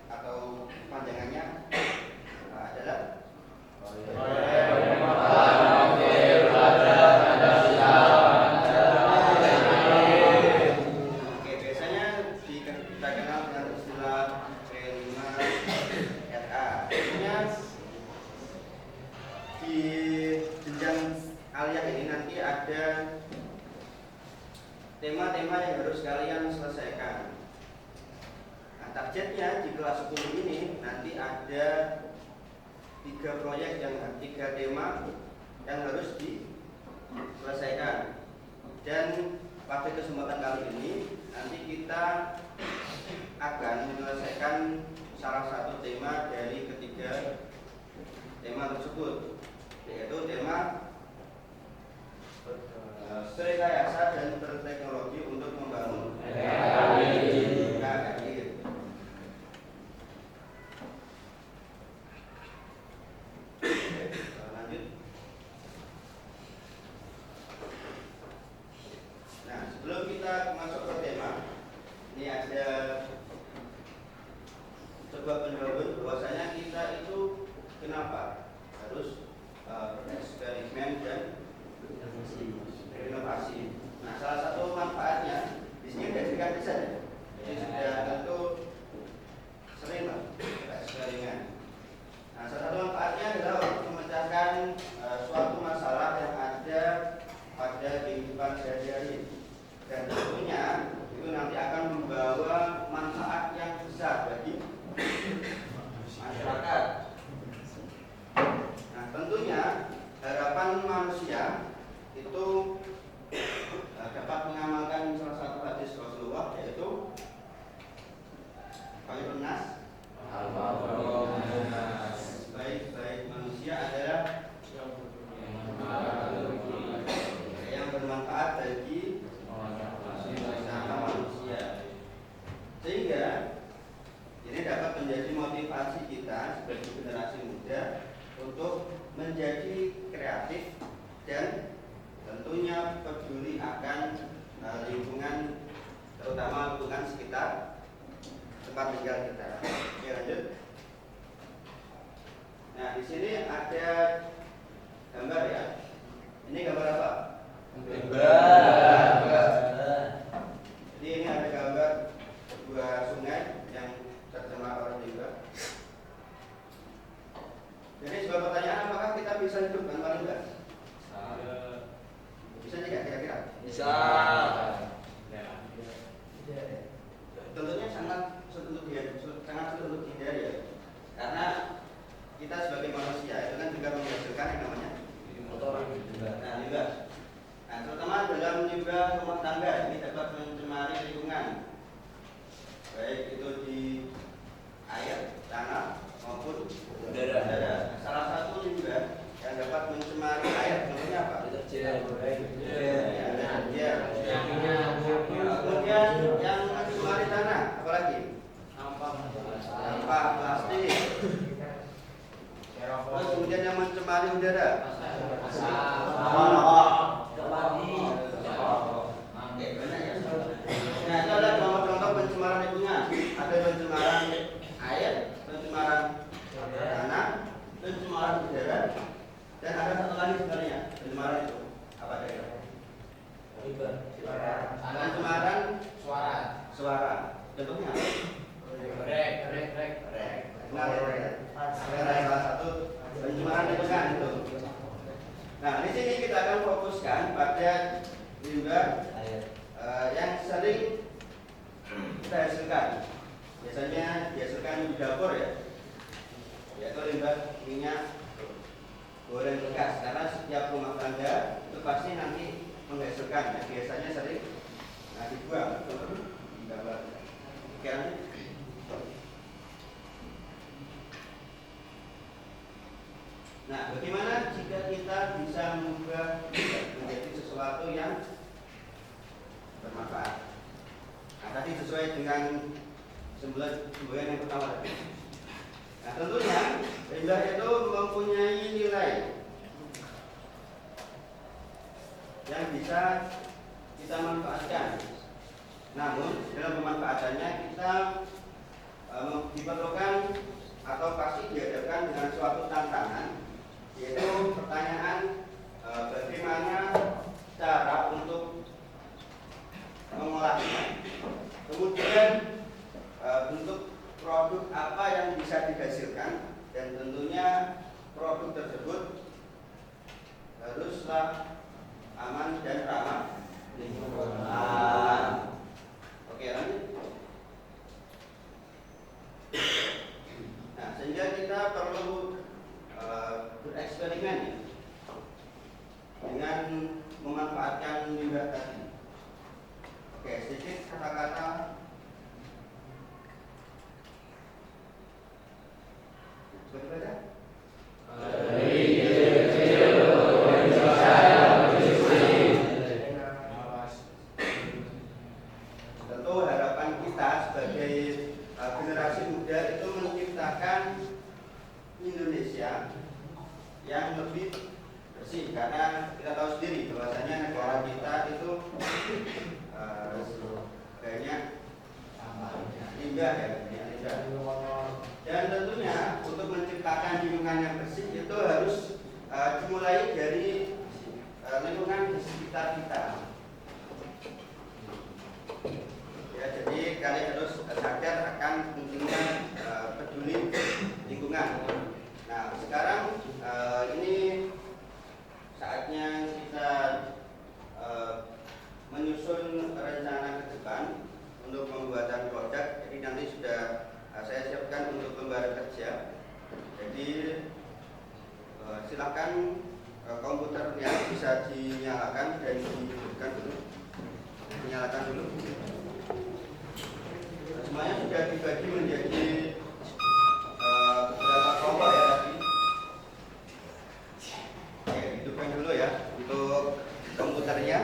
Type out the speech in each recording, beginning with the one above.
atau panjangannya adalah Oke, biasanya kita kenal dengan istilah P5RA. Biasanya di jenjang aliyah ini nanti ada tema-tema yang harus kalian selesaikan. Nah, targetnya di kelas 10 ini nanti ada 3 proyek tiga tema yang harus diselesaikan. Dan pada kesempatan kali ini nanti kita akan menyelesaikan salah satu tema dari ketiga tema tersebut, yaitu tema rekayasa dan berteknologi untuk membangun KKI. Lanjut. Nah, sebelum kita masuk ke tema, ini ada sebuah penjelasan bahwasanya kita itu kenapa harus bereksperimen dan inovasi. Nah, salah satu manfaatnya di sini sudah diberikan desain ya. Ini sudah tentu sering eksperimen. Nah, salah satu manfaatnya adalah untuk memecahkan suatu masalah yang ada pada kehidupan sehari-hari. Dan tentunya itu nanti akan membawa manfaat yang besar bagi masyarakat. Nah, tentunya harapan manusia itu dapat mengamalkan salah satu hadis Rasulullah, yaitu baik manusia adalah yang bermanfaat bagi sesama manusia. Sehingga ini dapat menjadi motivasi kita sebagai generasi muda untuk menjadi kreatif dan tentunya peduli akan lingkungan, terutama lingkungan sekitar tempat tinggal kita. Oke, lanjut. Nah, di sini ada gambar ya. Ini gambar apa? Gambar. Jadi ini ada gambar sebuah sungai yang tercemar oleh limbah. Jadi sebuah pertanyaan, apakah kita bisa hidup tanpa limbah? Bisa tidak kira-kira? Bisa. Tentunya sangat sulit untuk dihindari ya. Karena kita sebagai manusia itu kan juga menghasilkan yang namanya kotoran. Nah, limbah. Nah, terutama dalam limbah rumah tangga ini dapat mencemari lingkungan, baik itu di air, tanah maupun udara. Nah, salah satu limbah yang dapat mencemari air contohnya apa? Kemudian yang mencemari tanah apalagi? Sampah plastik. Terus kemudian yang mencemari udara? Nah, itu adalah contoh-contoh pencemaran lingkungan. Ada pencemaran air, pencemaran tanah, pencemaran udara, dan ada satu lagi sebenarnya pencemaran itu apa kira-kira? Pencemaran suara. Contohnya apa? Rek. Benar ya. Salah satu pencemaran lingkungan itu. Nah, di sini kita akan fokuskan pada limbah yang sering kita hasilkan. Biasanya dihasilkan di dapur ya, yaitu limbah minyak goreng bekas. Karena setiap rumah tangga itu pasti nanti menghasilkan. Nah, biasanya sering dibuang. Gambar. Oke, nah, bagaimana jika kita bisa mengubah menjadi sesuatu yang bermanfaat? Nah, tadi sesuai dengan semboyan yang pertama tadi. Nah, tentunya limbah itu mempunyai nilai yang bisa kita manfaatkan. Namun dalam pemanfaatannya kita diperlukan atau pasti dihadapkan dengan suatu tantangan, yaitu pertanyaan bagaimana cara untuk mengolahnya, kemudian bentuk produk apa yang bisa dihasilkan, dan tentunya produk tersebut haruslah aman dan ramah lingkungan. Oke, lanjut. Nah, sehingga kita perlu bereksperimen ya, dengan memanfaatkan limbah tadi. Oke, sedikit kata-kata. Betul ya? Tentu harapan kita sebagai generasi muda itu menciptakan Indonesia yang lebih bersih, karena kita tahu sendiri bahwasanya negara kita itu banyak limbah ya, dan tentunya untuk menciptakan lingkungan yang bersih itu harus dimulai dari lingkungan di sekitar kita. Ya, jadi kalian harus sadar akan pentingnya peduli lingkungan. Nah, sekarang ini saatnya kita menyusun rencana ke depan untuk pembuatan produk. Jadi nanti sudah saya siapkan untuk lembaran kerja. Jadi silakan komputernya bisa dinyalakan dan dihidupkan dulu. Dinyalakan dulu. Semuanya sudah dibagi menjadi beberapa kelompok ya tadi. Oke, hidupkan dulu ya untuk komputernya.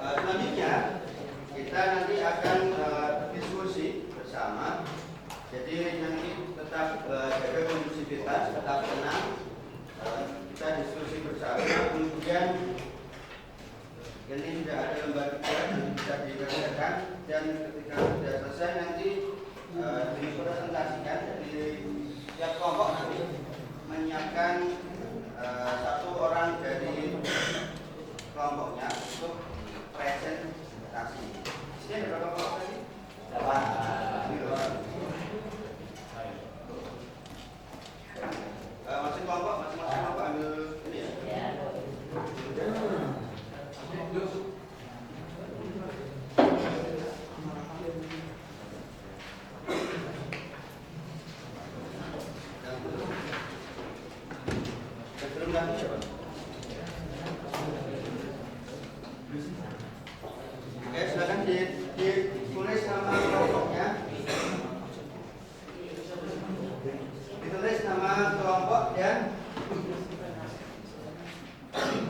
Selanjutnya kita nanti akan diskusi bersama. Jadi nanti tetap jaga kondusivitas, tetap tenang. Kita diskusi bersama. Kemudian ini sudah ada lembaga kerja yang bisa dikerjakan, dan ketika sudah selesai nanti dipresentasikan. Jadi setiap kelompok nanti menyiapkan satu orang dari kelompoknya untuk presentasi. Ini ada berapa kelompok tadi? 8. Masing kelompok, masing-masing kelompok ambil ini ya. Belum lagi siapa? Oke, silakan ditulis nama kelompoknya. Ditulis nama kelompok dan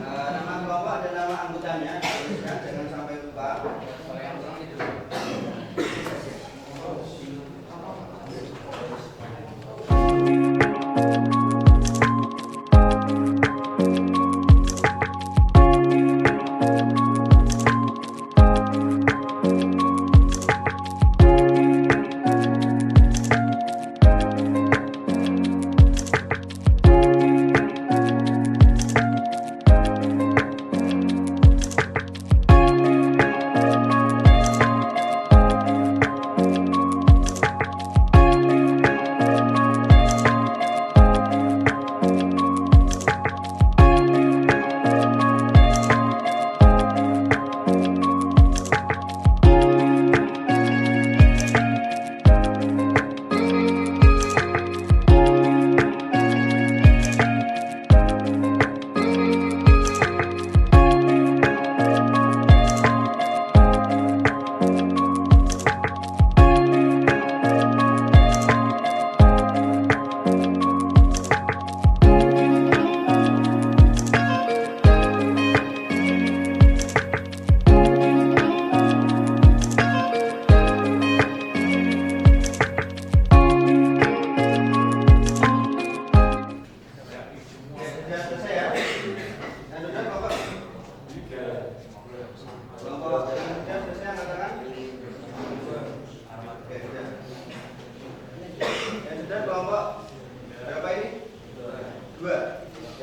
nama kelompok dan nama anggotanya. Tuliskan, jangan sampai lupa.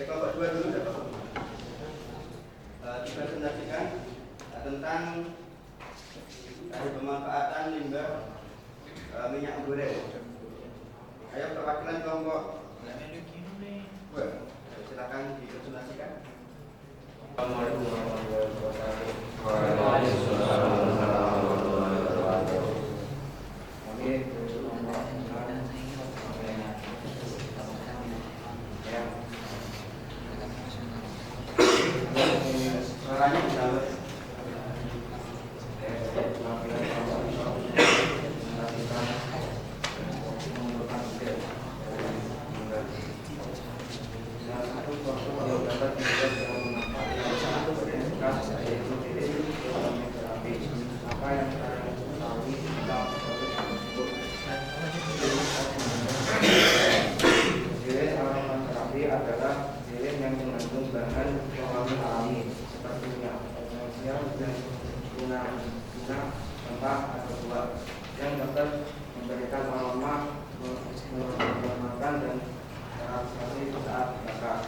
kelompok 2 dulu dapat dipresentasikan tentang pemanfaatan limbah minyak goreng. Ayo perwakilan kelompok 2, silakan dipresentasikan. Assalamualaikum warahmatullahi wabarakatuh. Waalaikumsalam warahmatullahi wabarakatuh. Kami kelompok suaranya berapa? adalah lilin yang mengandung bahan pewangi alami seperti minyak esensial dan guna rempah atau buah yang dapat memberikan aroma menyenangkan dan relaksasi saat dibakar.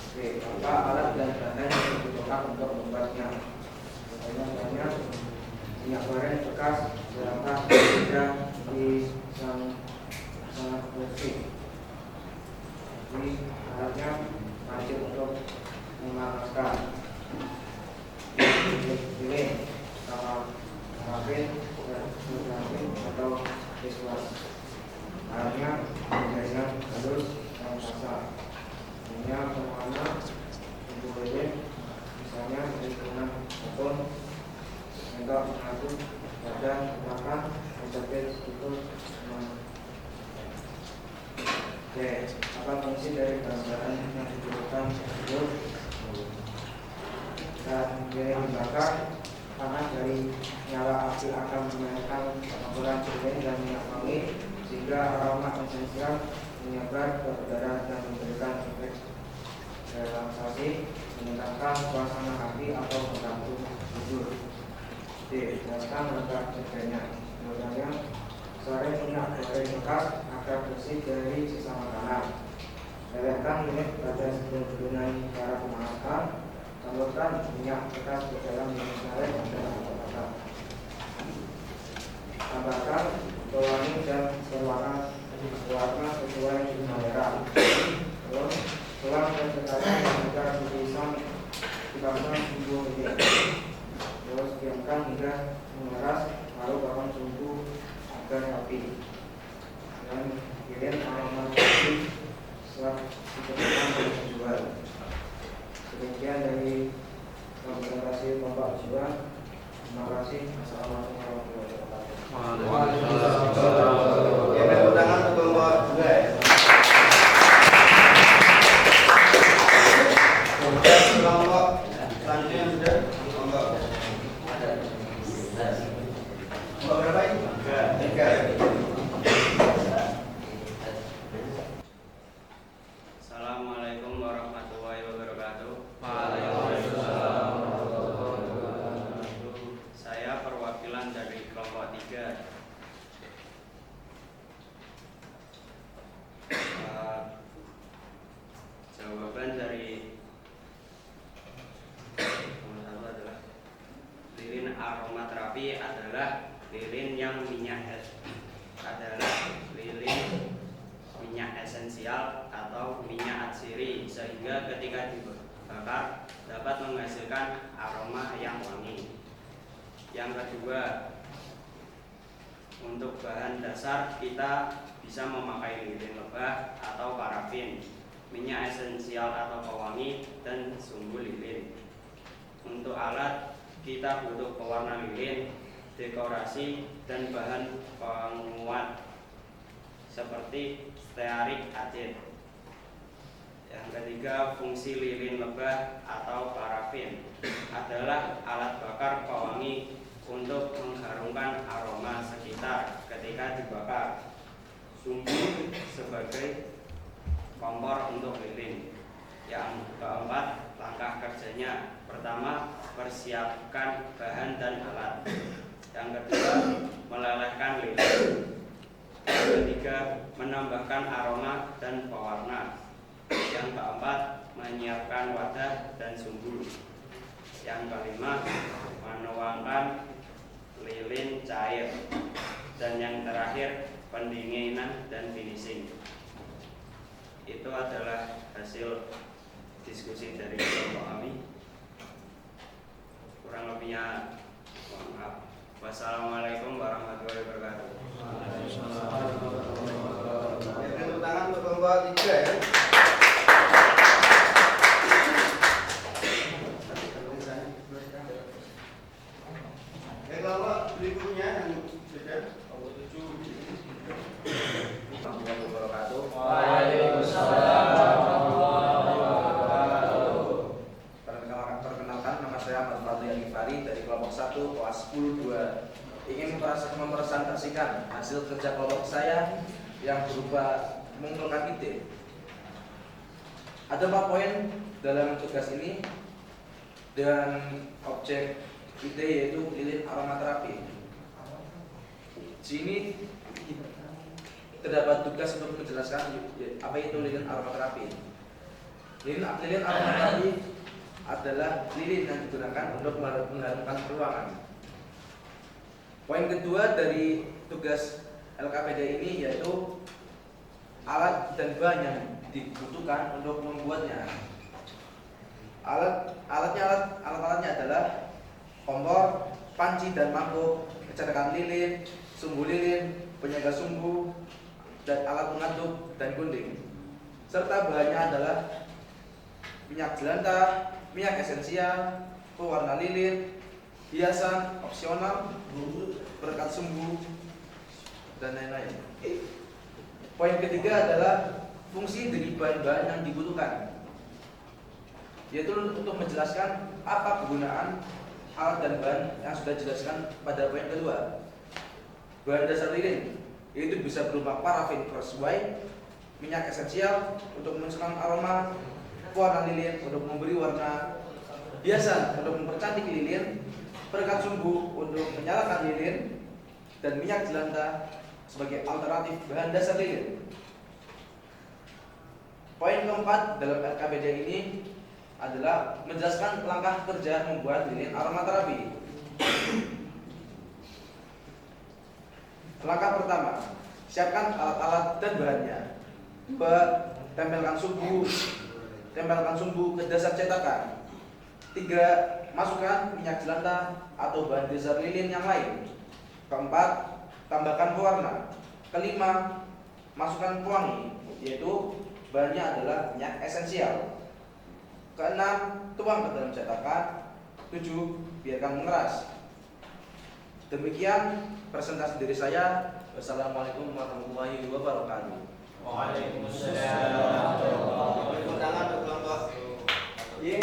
Oke, apa alat dan bahan yang dibutuhkan untuk membuatnya? Biasanya minyak goreng bekas dirangkap hingga sangat bersih. Ini alatnya wajib untuk memanaskan lilin sama parafin atau dishwash. Alatnya dengan halus dan kasar. Hanya berwarna untuk lilin, misalnya lingkungan ataupun untuk mengatur pada makan mencapai itu. Oke, apa fungsi dari bahan yang dibutuhkan tersebut? Dan lilin dibakar, panas dari nyala api akan menaikkan campuran lilin dan minyak wangi sehingga aroma esensial menyebar ke udara dan memberikan efek relaksasi, menenangkan suasana hati atau membantu tidur. Jelaskan lengkap kerjanya. Kemudian sore minyak goreng bekas agar bersih dari sisa makanan. Lelehkan lilin pada sebelum cara pemanasan. Tambahkan minyak bekas ke dalam lilin sore dan bakar. Tambahkan pewangi dan berwarna sesuai selera. Terus tuang dan tekanan agar tulisan dibakar sungguh lilin. Terus diamkan hingga mengeras, lalu bakar sungguh agar rapi. Dan lilin aroma rapi setelah dikeluarkan dan dijual. Demikian dari presentasi Bapak Jiwa. Terima kasih. Assalamualaikum warahmatullahi wabarakatuh. Waalaikumsalam. Ya, tepuk tangan untuk kelompok 2 ya. Kelompok selanjutnya sudah kelompok berapa ini? 3. Assalamualaikum warahmatullahi wabarakatuh. Waalaikumsalam. Saya perwakilan dari kelompok 3. Jawaban dari nomor 1 adalah lilin aromaterapi adalah lilin yang minyak esensial atau minyak atsiri, sehingga ketika dibakar dapat menghasilkan aroma yang wangi. Yang kedua, untuk bahan dasar kita bisa memakai lilin lebah atau parafin, minyak esensial atau pewangi, dan sumbu lilin. Untuk alat kita butuh pewarna lilin, dekorasi, dan bahan penguat seperti stearik acid. Yang ketiga, fungsi lilin lebah atau parafin adalah alat bakar pewangi untuk mengharumkan aroma sekitar ketika dibakar. Sumbu sebagai kompor untuk lilin. Yang keempat, langkah kerjanya. Pertama, persiapkan bahan dan alat. Yang kedua, melelehkan lilin. Yang ketiga, menambahkan aroma dan pewarna. Yang keempat, menyiapkan wadah dan sumbu. Yang kelima, menuangkan lilin cair. Dan yang terakhir, pendinginan dan finishing. Itu adalah hasil diskusi dari kelompok kami. Kurang lebihnya mohon maaf. Wassalamualaikum warahmatullahi wabarakatuh. Tepuk tangan untuk kelompok 3 ya. Kelompok berikutnya yang sudah kelompok 7. Perkenalkan, nama saya Ahmad Fadli Alifari dari kelompok 1 kelas 10-2. Ingin mempresentasikan hasil kerja kelompok saya yang berupa mengumpulkan ide. Ada 4 poin dalam tugas ini dan objek ide yaitu lilin aromaterapi. Di sini terdapat tugas untuk menjelaskan apa itu lilin aromaterapi. Lilin aromaterapi adalah lilin yang digunakan untuk mengharumkan ruangan. Poin kedua dari tugas LKPD ini yaitu alat dan bahan yang dibutuhkan untuk membuatnya. Alat-alatnya adalah kompor, panci dan mangkuk, cetakan lilin, sumbu lilin, penyaga sumbu, dan alat pengaduk dan gunting. Serta bahannya adalah minyak jelantah, minyak esensial, pewarna lilin, hiasan opsional, perekat sumbu, dan lain-lain. Poin ketiga adalah fungsi dari bahan-bahan yang dibutuhkan, yaitu untuk menjelaskan apa kegunaan alat dan bahan yang sudah dijelaskan pada poin kedua. Bahan dasar lilin yaitu bisa berupa parafin cross white, minyak esensial untuk mencetak aroma, pewarna lilin untuk memberi warna, hiasan untuk mempercantik lilin, perekat sumbu untuk menyalakan lilin, dan minyak jelantah sebagai alternatif bahan dasar lilin. Poin keempat dalam LKPD ini adalah menjelaskan langkah kerja membuat lilin aromaterapi. Langkah pertama, siapkan alat-alat dan bahannya. 2. Tempelkan sumbu ke dasar cetakan. 3. Masukkan minyak jelantah atau bahan dasar lilin yang lain. 4. Tambahkan pewarna. 5. Masukkan pewangi, yaitu bahannya adalah minyak esensial. 6. Tuang ke dalam cetakan. 7. Biarkan mengeras. Demikian presentasi dari saya. Wassalamualaikum warahmatullahi wabarakatuh. Waalaikumsalam. Tepuk tangan untuk kelompok Y.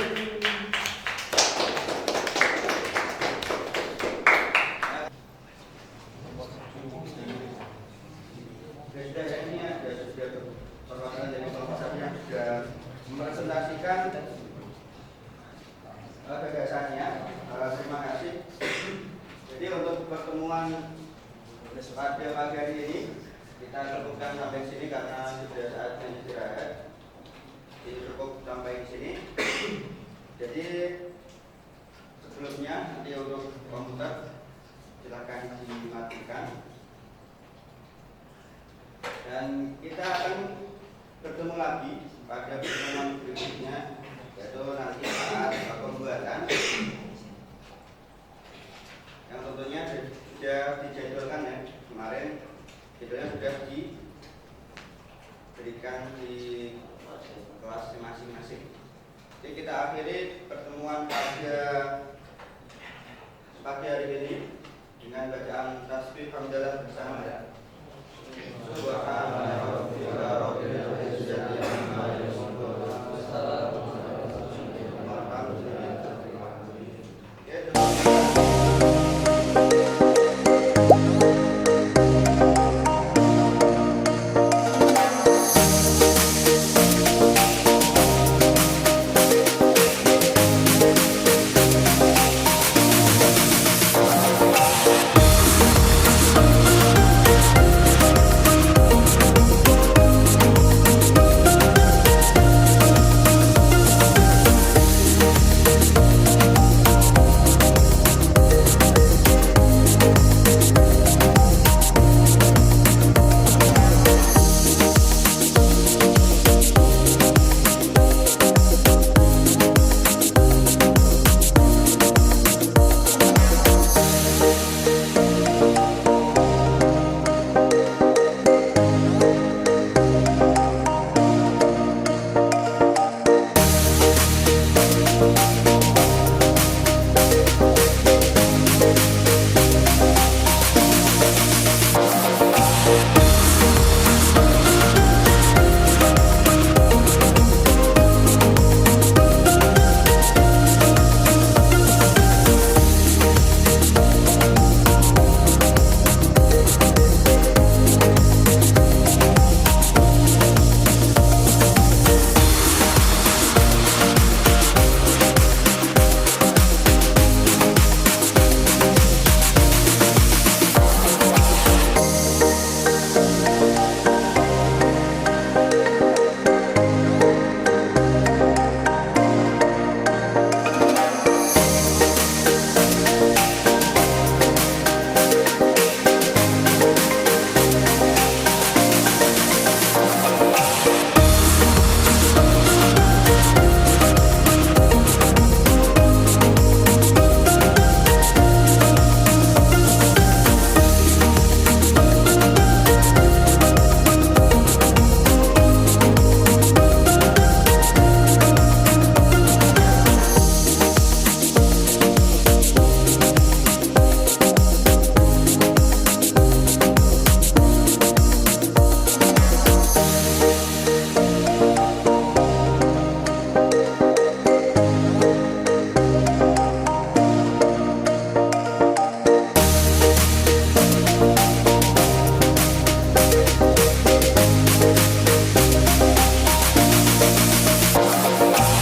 Sudah ya, ini ada sudah perwakilan dari kelompok 1 yang sudah mempresentasikan gagasannya. Terima kasih. Jadi untuk pertemuan pada pagi hari ini kita cukupkan sampai di sini karena sudah saatnya istirahat. Jadi cukup sampai di sini. Jadi sebelumnya nanti untuk komputer silakan dimatikan. Dan kita akan bertemu lagi pada pertemuan berikutnya, yaitu nanti saat pembuatan yang tentunya sudah dijadwalkan ya. Kemarin jadwalnya sudah diberikan di kelas masing-masing. Jadi kita akhiri pertemuan pada pagi hari ini dengan bacaan tasbih hamdalah bersama ya.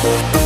Thank